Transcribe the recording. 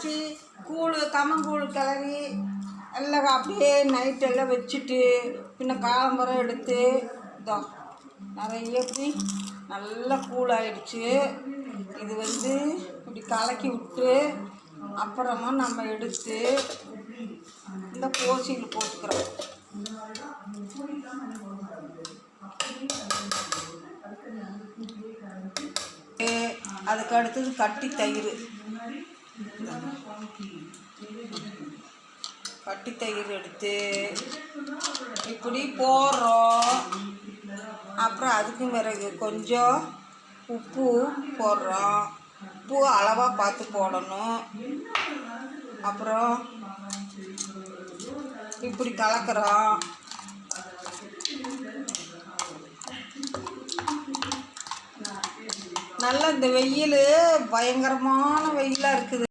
காய்ச்சி கூழ் கம்மங்கூழ் கிளறி எல்லாம் அப்படியே நைட்டெல்லாம் வச்சுட்டு பின்ன காலம்பரம் எடுத்து இதோ நிறைய இப்படி நல்லா கூழாயிடுச்சு. இது வந்து இப்படி கலக்கி விட்டு அப்புறமா நம்ம எடுத்து இந்த கோசியில் போட்டுக்கிறோம். அதுக்கு அடுத்தது கட்டி தயிர் எடுத்து இப்படி போடுறோம். அப்புறம் அதுக்கு பிறகு கொஞ்சம் உப்பு போடுறோம். உப்பு அளவாக பார்த்து போடணும். அப்புறம் இப்படி கலக்கிறோம். நல்லா இந்த வெயில் பயங்கரமான வெயிலாக இருக்குது.